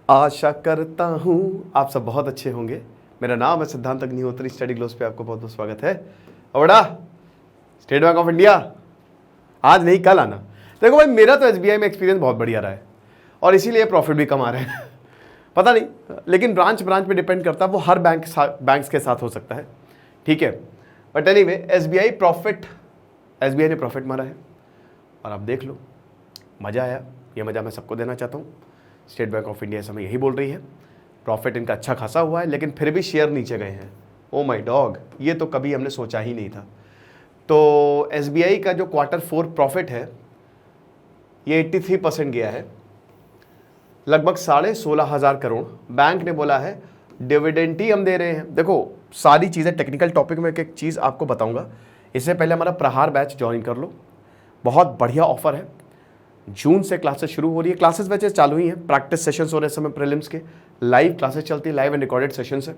आशा करता हूं आप सब बहुत अच्छे होंगे। मेरा नाम है सिद्धांत अग्निहोत्री। स्टडी ग्लोस पे आपको बहुत बहुत स्वागत है। अवड़ा स्टेट बैंक ऑफ इंडिया आज नहीं कल आना। देखो भाई, मेरा तो एसबीआई में एक्सपीरियंस बहुत बढ़िया रहा है और इसीलिए प्रॉफिट भी कमा रहे हैं। पता नहीं, लेकिन ब्रांच पे डिपेंड करता है, वो हर बैंक्स के साथ हो सकता है, ठीक है। बट एनीवे, एसबीआई ने प्रॉफिट मारा है और आप देख लो, मज़ा आया। ये मज़ा मैं सबको देना चाहता हूँ। स्टेट बैंक ऑफ इंडिया समय यही बोल रही है, प्रॉफिट इनका अच्छा खासा हुआ है, लेकिन फिर भी शेयर नीचे गए हैं। ओ माय डॉग, ये तो कभी हमने सोचा ही नहीं था। तो एसबीआई का जो Q4 प्रॉफिट है ये 83% गया है, लगभग 16,500 करोड़। बैंक ने बोला है डिविडेंड ही हम दे रहे हैं। देखो, सारी चीज़ें टेक्निकल टॉपिक में एक चीज़ आपको बताऊंगा। इससे पहले हमारा प्रहार बैच ज्वाइन कर लो, बहुत बढ़िया ऑफर है। जून से क्लासेस शुरू हो रही है। क्लासेस बैचेस चालू ही हैं, प्रैक्टिस सेशंस हो रहे हैं समय प्रीलिम्स के, लाइव क्लासेस चलती है, लाइव एंड रिकॉर्डेड सेशंस है।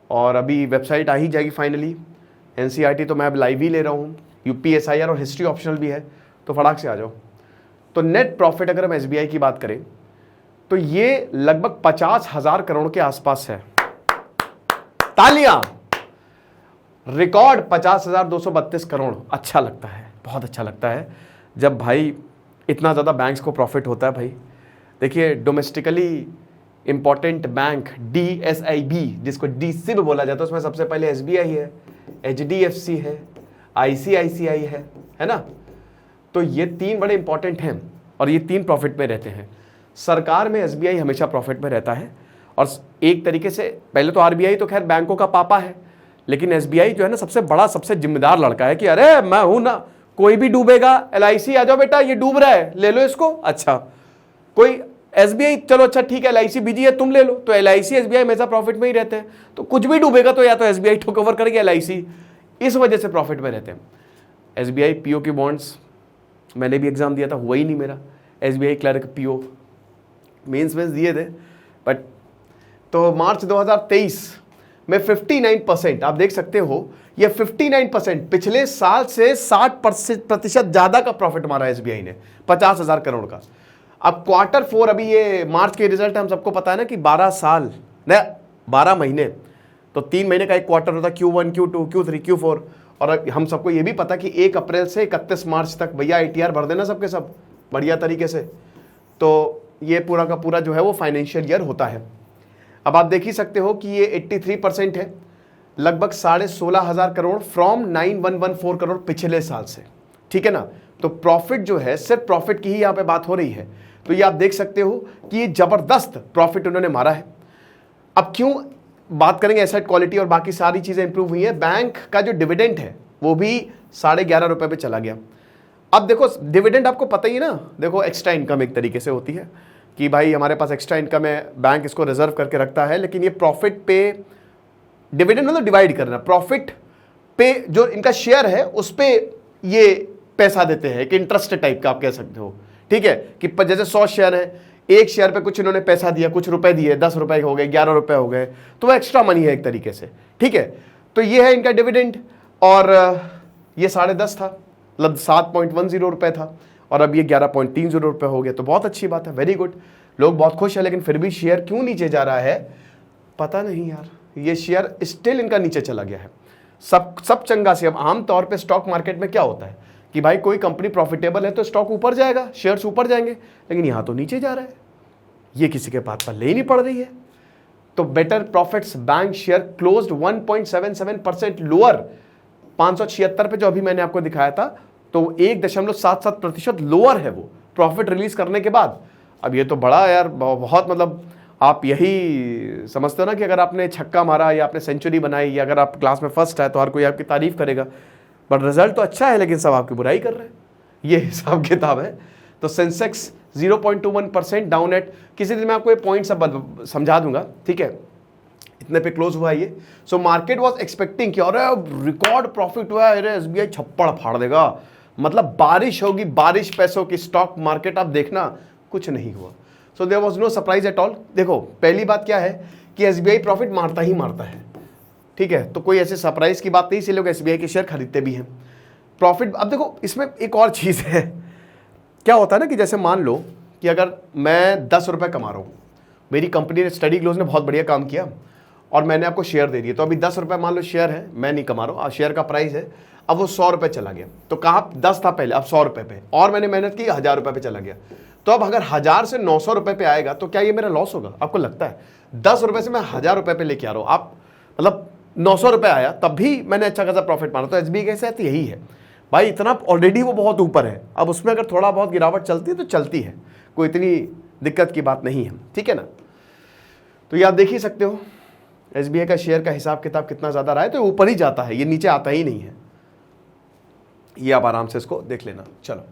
और अभी वेबसाइट आ ही जाएगी फाइनली। एनसीईआरटी तो मैं अब लाइव ही ले रहा हूँ, यूपीएसआईआर और हिस्ट्री ऑप्शनल भी है, तो फटाक से आ जाओ। तो नेट प्रॉफिट अगर हम एसबीआई की बात करें तो ये लगभग 50,000 करोड़ के आसपास है। तालियां! रिकॉर्ड 50,232 करोड़। अच्छा लगता है, बहुत अच्छा लगता है जब भाई इतना ज़्यादा बैंक्स को प्रॉफिट होता है। भाई देखिए, डोमेस्टिकली इंपॉर्टेंट बैंक डीएसआईबी, जिसको डीसिब बोला जाता है, उसमें सबसे पहले एसबीआई है, एचडीएफसी है, आईसीआईसीआई है ना। तो ये तीन बड़े इंपॉर्टेंट हैं और ये तीन प्रॉफिट में रहते हैं। सरकार में एसबीआई हमेशा प्रॉफिट में रहता है। और एक तरीके से पहले तो आरबीआई तो खैर बैंकों का पापा है, लेकिन एसबीआई जो है ना सबसे बड़ा, सबसे जिम्मेदार लड़का है कि अरे मैं हूं ना, कोई भी डूबेगा, एलआईसी आ जाओ बेटा, ये डूब रहा है, ले लो इसको। अच्छा, कोई एसबीआई, चलो अच्छा ठीक है, एलआईसी बिजी है, तुम ले लो। तो एलआईसी एसबीआई हमेशा प्रॉफिट में ही रहते हैं। तो कुछ भी डूबेगा तो या तो एसबीआई टेक ओवर करेगी, एलआईसी, इस वजह से प्रॉफिट में रहते हैं। एसबीआई पीओ की बॉन्ड्स, मैंने भी एग्जाम दिया था, हुआ ही नहीं मेरा। एसबीआई क्लर्क पीओ मेंस दिए थे, बट तो मार्च 2023 में 59%, आप देख सकते हो, ये 59% पिछले साल से 60% ज़्यादा का प्रॉफिट मारा एसबीआई ने, 50,000 करोड़ का। अब Q4, अभी ये मार्च के रिजल्ट हम सबको पता है ना कि 12 महीने, तो 3 महीने का एक क्वार्टर होता है, Q1, Q2, Q3, Q4। और हम सबको ये भी पता कि 1 अप्रैल से 31 मार्च तक भैया आईटीआर भर देना सबके सब बढ़िया तरीके से। तो ये पूरा का पूरा जो है वो फाइनेंशियल ईयर होता है। अब आप देख ही सकते हो कि ये 83% है, लगभग 16,500 करोड़ फ्रॉम 9,114 करोड़ पिछले साल से, ठीक है ना। तो प्रॉफिट जो है, सिर्फ प्रॉफिट की ही यहाँ पे बात हो रही है। तो ये आप देख सकते हो कि ये जबरदस्त प्रॉफिट उन्होंने मारा है। अब क्यों बात करेंगे, एसेट क्वालिटी और बाकी सारी चीजें इंप्रूव हुई है। बैंक का जो डिविडेंड है वो भी 11.5 रुपए पे चला गया। अब देखो, डिविडेंड आपको पता ही है ना, देखो एक्स्ट्रा इनकम एक तरीके से होती है कि भाई हमारे पास एक्स्ट्रा इनकम है, बैंक इसको रिजर्व करके रखता है, लेकिन ये प्रॉफिट पे डिविडेंड मतलब डिवाइड करना, प्रॉफिट पे जो इनका शेयर है उस पे ये पैसा देते हैं, एक इंटरेस्ट टाइप का आप कह सकते हो, ठीक है। कि जैसे 100 शेयर है, एक शेयर पे कुछ इन्होंने पैसा दिया, कुछ रुपए दिए, 10 रुपए हो गए, 11 रुपए हो गए, तो वो एक्स्ट्रा मनी है एक तरीके से, ठीक है। तो ये है इनका डिविडेंड। और ये 10.5 था, मतलब 7.10 रुपए था, और अब ये 11.30 रुपए हो गया। तो बहुत अच्छी बात है, वेरी गुड, लोग बहुत खुश है। लेकिन फिर भी शेयर क्यों नीचे जा रहा है पता नहीं यार, ये शेयर स्टिल इनका नीचे चला गया है। सब चंगा से। अब आमतौर पे स्टॉक मार्केट में क्या होता है कि भाई कोई कंपनी प्रॉफिटेबल है तो स्टॉक ऊपर जाएगा, शेयर्स ऊपर जाएंगे, लेकिन यहां तो नीचे जा रहा है, ये किसी के बात पर ले ही नहीं पड़ रही है। तो better profits bank share closed 1.77% lower, 576 पे जो अभी मैंने आपको दिखाया था, तो 1.77% लोअर है वो प्रॉफिट रिलीज करने के बाद। अब ये तो बड़ा यार, बहुत, मतलब आप यही समझते हो ना कि अगर आपने छक्का मारा या आपने सेंचुरी बनाई या अगर आप क्लास में फर्स्ट है तो हर कोई आपकी तारीफ करेगा, बट रिजल्ट तो अच्छा है लेकिन सब आपकी बुराई कर रहे हैं, ये हिसाब किताब है। तो सेंसेक्स 0.21% डाउन एट, किसी दिन मैं आपको ये पॉइंट सब समझा दूंगा, ठीक है। इतने पे क्लोज हुआ ये। सो मार्केट वाज एक्सपेक्टिंग कि अरे रिकॉर्ड प्रॉफिट हुआ है, अरे एसबीआई छप्पड़ फाड़ देगा, मतलब बारिश होगी, बारिश पैसों की स्टॉक मार्केट। आप देखना कुछ नहीं हुआ। So there was no surprise at all. देखो, पहली बात क्या है कि एसबीआई प्रॉफिट मारता ही मारता है, ठीक है। तो कोई ऐसे सरप्राइज की बात नहीं, इसलिए लोग एसबीआई के शेयर खरीदते भी हैं। प्रॉफिट, अब देखो इसमें एक और चीज है, क्या होता है ना कि जैसे मान लो कि अगर मैं 10 रुपये कमा रहा हूँ, मेरी कंपनी ने स्टडी ग्लोस ने बहुत बढ़िया काम किया और मैंने आपको शेयर दे दिए, तो अभी 10 रुपये मान लो शेयर है, मैं नहीं कमा रहा हूँ, शेयर का प्राइस है, अब वो 100 रुपये चला गया, तो कहाँ 10 था पहले, अब 100 रुपये पे, और मैंने मेहनत की 1000 रुपये पे चला गया, तो अब अगर 1000 से 900 रुपये पे आएगा तो क्या ये मेरा लॉस होगा? आपको लगता है 10 रुपये से मैं 1000 रुपये पे लेके आ रहा हूँ, आप मतलब 900 रुपये आया तब भी मैंने अच्छा खासा प्रॉफिट मारा। तो एसबीआई के साथ यही है भाई, इतना ऑलरेडी वो बहुत ऊपर है, अब उसमें अगर थोड़ा बहुत गिरावट चलती है तो चलती है, कोई इतनी दिक्कत की बात नहीं है, ठीक है ना। तो ये आप देख ही सकते हो एसबीआई का शेयर का हिसाब किताब कितना ज़्यादा रहा है, तो ऊपर ही जाता है, ये नीचे आता ही नहीं है, ये आप आराम से इसको देख लेना। चलो,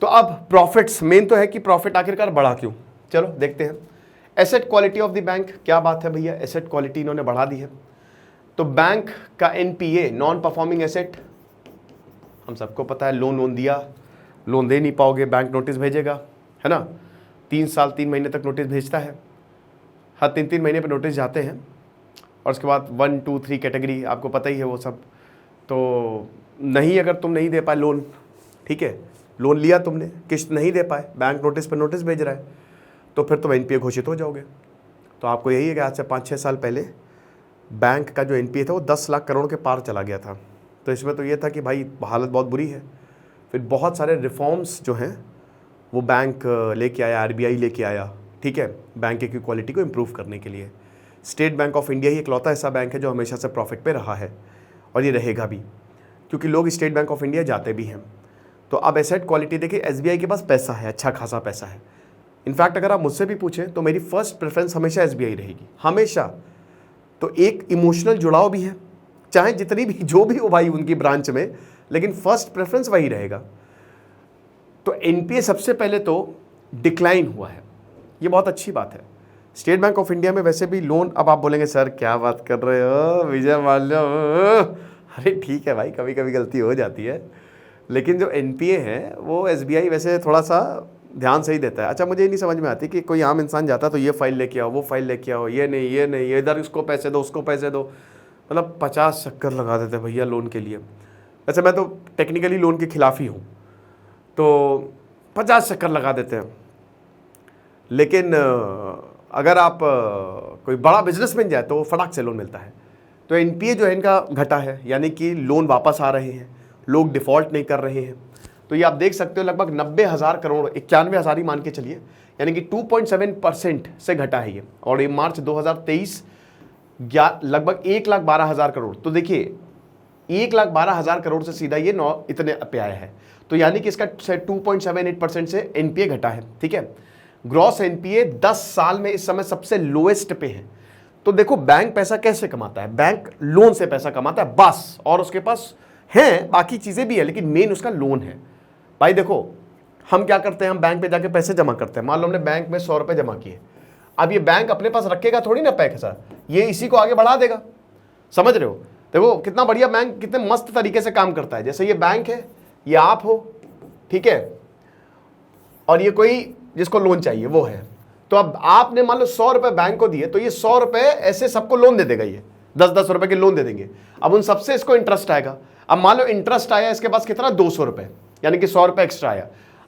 तो अब प्रॉफिट्स, मेन तो है कि प्रॉफिट आखिरकार बढ़ा क्यों, चलो देखते हैं। Asset quality of the bank, क्या बात है भैया, एसेट क्वालिटी इन्होंने बढ़ा दी है। तो बैंक का एनपीए, नॉन परफॉर्मिंग एसेट, हम सबको पता है, लोन दिया, लोन दे नहीं पाओगे, बैंक नोटिस भेजेगा, है ना, 3 साल 3 महीने तक नोटिस भेजता है, हर 3-3 महीने पे नोटिस जाते हैं, और उसके बाद 1, 2, 3 कैटेगरी आपको पता ही है वो सब। तो नहीं, अगर तुम नहीं दे पाए लोन, ठीक है, लोन लिया तुमने, किस्त नहीं दे पाए, बैंक नोटिस पर नोटिस भेज रहा है, तो फिर तुम एनपीए घोषित हो जाओगे। तो आपको यही है कि आज से 5-6 साल पहले बैंक का जो एनपीए था वो 10 लाख करोड़ के पार चला गया था। तो इसमें तो ये था कि भाई हालत बहुत बुरी है। फिर बहुत सारे रिफॉर्म्स जो हैं वो बैंक लेके आया, आरबीआई लेके आया, ठीक है, बैंक की क्वालिटी को इम्प्रूव करने के लिए। स्टेट बैंक ऑफ इंडिया ही इकलौता ऐसा बैंक है जो हमेशा से प्रॉफिट पे रहा है, और ये रहेगा भी, क्योंकि लोग स्टेट बैंक ऑफ इंडिया जाते भी हैं। तो अब एसेट क्वालिटी देखिए, एसबीआई के पास पैसा है, अच्छा खासा पैसा है। इनफैक्ट अगर आप मुझसे भी पूछें तो मेरी फर्स्ट प्रेफरेंस हमेशा एसबीआई रहेगी, हमेशा। तो एक इमोशनल जुड़ाव भी है, चाहे जितनी भी जो भी हो भाई उनकी ब्रांच में, लेकिन फर्स्ट प्रेफरेंस वही रहेगा। तो एनपीए सबसे पहले तो डिक्लाइन हुआ है, ये बहुत अच्छी बात है। स्टेट बैंक ऑफ इंडिया में वैसे भी लोन, अब आप बोलेंगे सर क्या बात कर रहे हो विजय माल्या, अरे ठीक है भाई, कभी कभी गलती हो जाती है, लेकिन जो एनपीए है वो एसबीआई वैसे थोड़ा सा ध्यान से ही देता है। अच्छा, मुझे नहीं समझ में आती कि कोई आम इंसान जाता है तो ये फाइल लेके आओ, वो फाइल लेके आओ, ये नहीं, इधर इसको पैसे दो, उसको पैसे दो, मतलब 50 चक्कर लगा देते हैं भैया लोन के लिए। वैसे मैं तो टेक्निकली लोन के खिलाफ ही हूँ, तो 50 चक्कर लगा देते हैं। लेकिन अगर आप कोई बड़ा बिजनेस बन जाए तो फटाक से लोन मिलता है। तो एनपीए जो है इनका घटा है, यानी कि लोन वापस आ रहे हैं, लोग डिफ़ॉल्ट नहीं कर रहे हैं। तो ये आप देख सकते हो लगभग 90,000 करोड़, 91,000 ही मान के चलिए, यानी कि 2.7% से घटा है ये। और ये मार्च 2023 लगभग 1,12,000 करोड़। तो देखिए 1,12,000 करोड़ से सीधा ये इतने पे आया है, तो यानी कि इसका 2.78% से एनपीए घटा है, ठीक है। ग्रॉस एनपीए 10 साल में इस समय सबसे लोएस्ट पे है। तो देखो बैंक पैसा कैसे कमाता है, बैंक लोन से पैसा कमाता है बस, और उसके पास हैं बाकी चीज़ें भी है, लेकिन मेन उसका लोन है। भाई देखो हम क्या करते हैं, हम बैंक पे जाके पैसे जमा करते हैं। मान लो हमने बैंक में 100 रुपये जमा किए, अब ये बैंक अपने पास रखेगा थोड़ी ना पैसा, ये इसी को आगे बढ़ा देगा, समझ रहे हो। देखो कितना बढ़िया बैंक, कितने मस्त तरीके से काम करता है। जैसे ये बैंक है, ये आप हो, ठीक है, और ये कोई जिसको लोन चाहिए वो है। तो अब आपने मान लो 100 रुपये बैंक को दिए, तो ये 100 रुपये ऐसे सबको लोन दे देगा, ये 10-10 रुपये के लोन दे देंगे। अब उन सबसे इसको इंटरेस्ट आएगा। अब मान लो इंटरेस्ट आया इसके पास कितना, 200 रुपये, यानी कि 100 रुपये एक्स्ट्रा आया।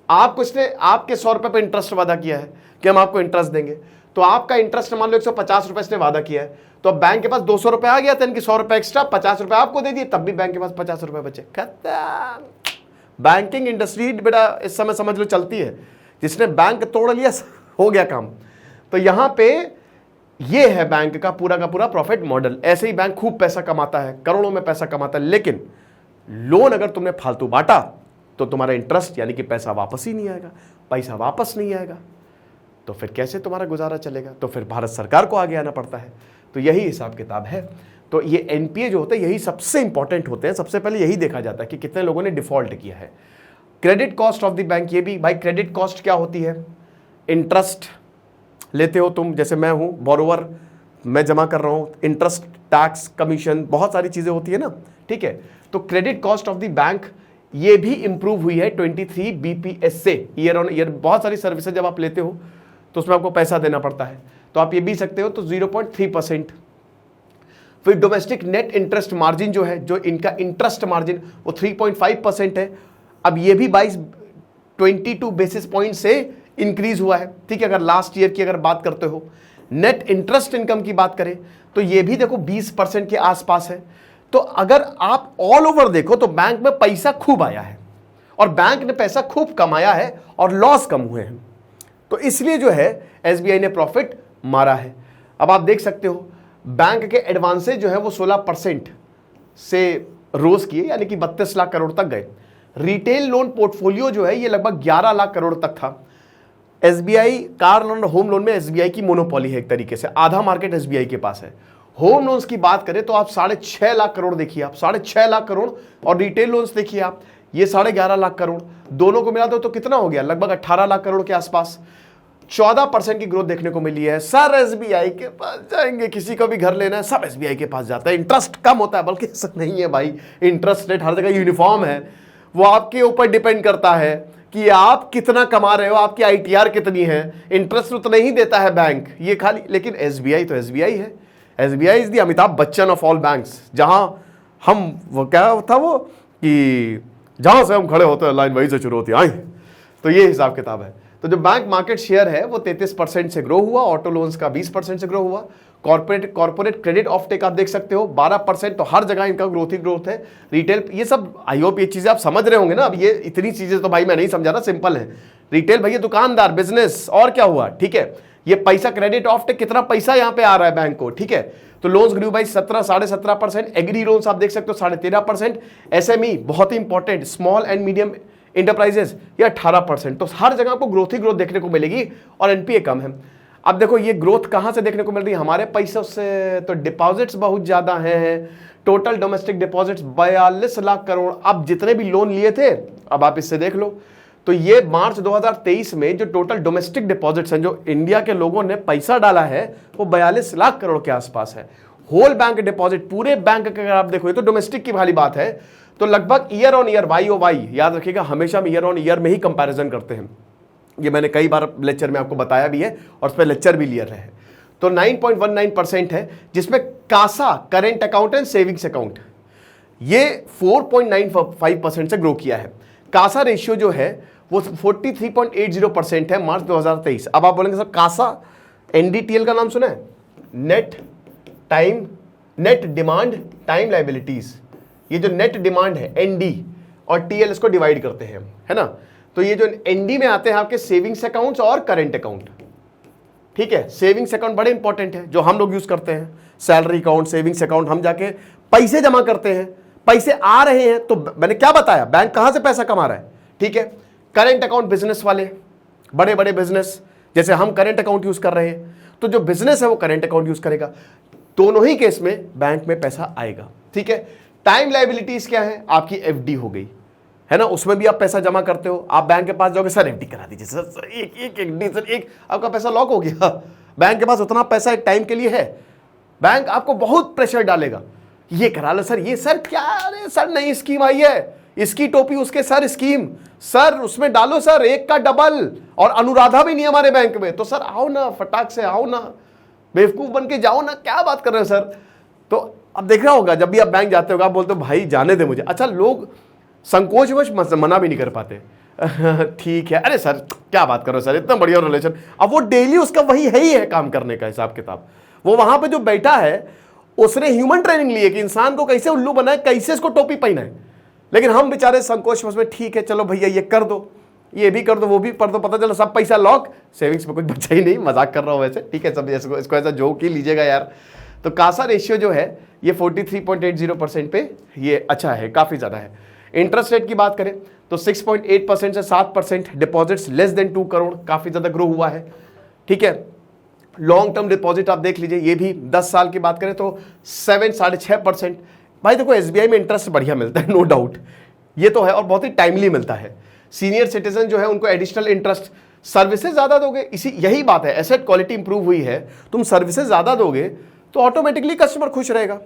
आपको इसने आपके 100 रुपये पे इंटरेस्ट वादा किया है कि हम आपको इंटरेस्ट देंगे, तो आपका इंटरेस्ट मान लो 150 रुपये इसने वादा किया है, तो अब बैंक के पास 200 रुपये आ गया था, इनकी 100 रुपये एक्स्ट्रा, 50 रुपये आपको दे दिए, तब भी बैंक के पास 50 रुपये बचे। खत्म। बैंकिंग इंडस्ट्री बेटा इस समय समझ लो चलती है, जिसने बैंक तोड़ लिया हो गया काम। तो यहां पे ये है बैंक का पूरा प्रॉफिट मॉडल। ऐसे ही बैंक खूब पैसा कमाता है, करोड़ों में पैसा कमाता है, लेकिन लोन अगर तुमने फालतू बांटा तो तुम्हारा इंटरेस्ट यानी कि पैसा वापस ही नहीं आएगा, पैसा वापस नहीं आएगा, तो फिर कैसे तुम्हारा गुजारा चलेगा। तो फिर भारत सरकार को आगे आना पड़ता है। तो यही हिसाब किताब है। तो ये एनपीए जो होते हैं यही सबसे इंपॉर्टेंट होते हैं। सबसे पहले यही देखा जाता है कि कितने लोगों ने डिफॉल्ट किया है। Credit cost of the bank, ये भी भाई क्रेडिट कॉस्ट क्या होती है, इंटरेस्ट लेते हो तुम, जैसे मैं हूं बोरोवर, मैं जमा कर रहा हूं, इंटरेस्ट, टैक्स, कमीशन, बहुत सारी चीजें होती है ना, ठीक है। तो credit cost of the bank ये भी इंप्रूव हुई है 23 बीपीएस से ईयर ऑन ईयर। बहुत सारी सर्विसेज जब आप लेते हो तो उसमें आपको पैसा देना पड़ता है, तो आप ये भी सकते हो, तो 0.3%। फिर डोमेस्टिक नेट इंटरेस्ट मार्जिन जो है, जो इनका इंटरेस्ट मार्जिन, वो 3.5% है। अब ये भी 22 बेसिस पॉइंट से इंक्रीज हुआ है। ठीक है, अगर लास्ट ईयर की अगर बात करते हो, नेट इंटरेस्ट इनकम की बात करें तो ये भी देखो 20% के आसपास है। तो अगर आप ऑल ओवर देखो तो बैंक में पैसा खूब आया है और बैंक ने पैसा खूब कमाया है और लॉस कम हुए हैं, तो इसलिए जो है एसबीआई ने प्रॉफिट मारा है। अब आप देख सकते हो बैंक के एडवांसेज जो है वो 16% से रोज किए, यानी कि 32 लाख करोड़ तक गए। रिटेल लोन पोर्टफोलियो जो है ये लगभग 11 लाख करोड़ तक था। एसबीआई कार लोन और होम लोन में एसबीआई की मोनोपोली है, एक तरीके से आधा मार्केट एसबीआई के पास है। होम लोन्स की बात करें तो आप 6.5 लाख करोड़ देखिए, आप 6.5 लाख करोड़, और रिटेल लोन्स देखिए आप ये 11.5 लाख करोड़, दोनों को मिला दो तो कितना हो गया, लगभग 18 लाख करोड़ के आसपास। 14% की ग्रोथ देखने को मिली है। सर एसबीआई के पास जाएंगे, किसी को भी घर लेना है सब एसबीआई के पास जाता है, इंटरेस्ट कम होता है, बल्कि ऐसा नहीं है भाई, इंटरेस्ट रेट हर जगह यूनिफॉर्म है। वो आपके ऊपर डिपेंड करता है कि आप कितना कमा रहे हो, आपकी आईटीआर कितनी है, इंटरेस्ट उतना ही देता है बैंक, ये खाली। लेकिन एसबीआई तो एसबीआई है, SBI is the Amitabh Bachchan of all banks. जहां हम, वो क्या था वो कि जहां से हम खड़े होते हैं लाइन वहीं से शुरू होती है, तो ये हिसाब किताब है। तो जो बैंक मार्केट शेयर है वो 33% से ग्रो हुआ, ऑटो लोन्स का 20% से ग्रो हुआ, कॉर्पोरेट क्रेडिट ऑफ टेक आप देख सकते हो 12%, तो हर जगह इनका ग्रोथ ही ग्रोथ है। रिटेल, ये सब आई होप ये चीजें आप समझ रहे होंगे ना। अब ये इतनी चीजें तो भाई मैं नहीं समझा रहा, सिंपल है। रिटेल भैया दुकानदार, बिजनेस, और क्या हुआ, ठीक है। ये पैसा क्रेडिट ऑफ टेक, कितना पैसा यहाँ पे आ रहा है बैंक को, ठीक है। तो loans grew by 17.5%, agri loans आप देख सकते हो 13.5%, एसएमई बहुत ही important, small and medium enterprises ये 18%। तो हर जगह आपको ग्रोथ ही ग्रोथ देखने को मिलेगी और एनपीए कम है। अब देखो ये ग्रोथ कहां से देखने को मिल रही है, हमारे पैसों से। तो डिपॉजिट्स बहुत ज्यादा हैं, total domestic deposits 42 lakh crore. अब जितने भी लोन लिए थे, अब आप इससे देख लो, तो ये मार्च 2023 में जो टोटल डोमेस्टिक डिपॉजिट्स हैं, जो इंडिया के लोगों ने पैसा डाला है, वो 42 लाख करोड़ के आसपास है। होल बैंक डिपॉजिट, पूरे बैंक का अगर आप देखो, ये तो डोमेस्टिक की वाली बात है, तो लगभग ईयर ऑन ईयर, YOY याद रखिएगा, हमेशा हम ईयर ऑन ईयर में ही कंपैरिजन करते हैं। ये मैंने कई बार लेक्चर में आपको बताया भी है और उस पर लेक्चर भी लिया है। तो 9.19% है, जिसमें CASA, current account and savings account, ये 4.95% से ग्रो किया है। कासा रेशियो जो है वो 43.80% है मार्च 2023। अब आप बोलेंगे सर कासा, NDTL का नाम सुना है, नेट डिमांड टाइम लाइबिलिटीज। ये जो नेट डिमांड है ND और TL इसको डिवाइड करते हैं, है ना। तो ये जो ND में आते हैं आपके सेविंग्स अकाउंट्स और करेंट अकाउंट, ठीक है। सेविंग्स अकाउंट बड़े इंपॉर्टेंट है, जो हम लोग यूज करते हैं, सैलरी अकाउंट, सेविंग्स अकाउंट, हम जाके पैसे जमा करते हैं, पैसे आ रहे हैं। तो मैंने क्या बताया, बैंक कहां से पैसा कमा रहा है, ठीक है। करेंट अकाउंट बिजनेस वाले, बड़े बड़े बिजनेस, जैसे हम करेंट अकाउंट यूज कर रहे हैं, तो जो बिजनेस है वो करेंट अकाउंट यूज करेगा। दोनों ही केस में बैंक में पैसा आएगा, ठीक है। टाइम लायबिलिटीज क्या है, आपकी FD हो गई, है ना, उसमें भी आप पैसा जमा करते हो। आप बैंक के पास जाओगे, सर FD करा दीजिए सर, एक FD सर, एक आपका पैसा लॉक हो गया। बैंक के पास उतना पैसा एक टाइम के लिए है, बैंक आपको बहुत प्रेशर डालेगा, ये करा लो सर, ये सर क्या, अरे सर नई स्कीम आई है, इसकी टोपी उसके सर स्कीम, सर उसमें डालो सर, एक का डबल, और अनुराधा भी नहीं हमारे बैंक में, तो सर आओ ना, फटाक से आओ ना, बेवकूफ बन के जाओ ना, क्या बात कर रहे हो सर। तो अब देख रहा होगा, जब भी आप बैंक जाते हो आप बोलते हो भाई जाने दे मुझे, अच्छा लोग संकोचवश मना भी नहीं कर पाते, ठीक है, अरे सर क्या बात करो सर, इतना बढ़िया रिलेशन। अब वो डेली उसका वही है ही है काम करने का हिसाब किताब, वो वहां पे जो बैठा है उसने ह्यूमन ट्रेनिंग ली है कि इंसान को कैसे उल्लू बनाए, कैसे इसको टोपी पहनाए। लेकिन हम बेचारे संकोचवश में, ठीक है चलो भैया ये कर दो, ये भी कर दो, वो भी कर दो, पता चलो सब पैसा लॉक, सेविंग्स में कुछ बचा ही नहीं। मजाक कर रहा हूं वैसे, ठीक है, सब इसको ऐसा जोक ही लीजिएगा यार। तो कासा रेशियो जो है ये 43.80% पे ये अच्छा है, काफी ज्यादा है। इंटरेस्ट रेट की बात करें तो 6.8% से 7%, डिपॉजिट्स लेस देन 2 करोड़, काफी ज्यादा ग्रो हुआ है, ठीक है। लॉन्ग टर्म डिपॉजिट आप देख लीजिए, ये भी 10 साल की बात करें तो 7.5%। भाई देखो एसबीआई में इंटरेस्ट बढ़िया मिलता है, नो डाउट, ये तो है, और बहुत ही टाइमली मिलता है। सीनियर सिटीजन जो है उनको एडिशनल इंटरेस्ट, सर्विसेज ज्यादा दोगे, यही बात है, एसेट क्वालिटी इंप्रूव हुई है, तुम सर्विसेज ज्यादा दोगे तो ऑटोमेटिकली कस्टमर खुश रहेगा।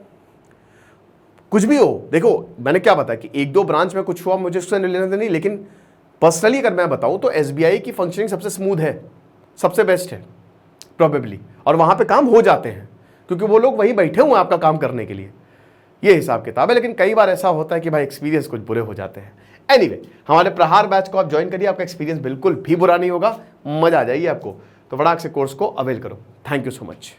कुछ भी हो, देखो मैंने क्या बताया कि 1-2 ब्रांच में कुछ हुआ, मुझे उससे लेना देना नहीं, लेकिन पर्सनली अगर मैं बताऊं तो एसबीआई की फंक्शनिंग सबसे स्मूथ है, सबसे बेस्ट है प्रोबेबली, और वहां पे काम हो जाते हैं क्योंकि वो लोग वहीं बैठे हुए हैं आपका काम करने के लिए, ये हिसाब किताब है। लेकिन कई बार ऐसा होता है कि भाई एक्सपीरियंस कुछ बुरे हो जाते हैं। एनीवे, हमारे प्रहार बैच को आप ज्वाइन करिए, आपका एक्सपीरियंस बिल्कुल भी बुरा नहीं होगा, मजा आ जाएगी आपको। तो फटाक से कोर्स को अवेल करो। Thank you so much.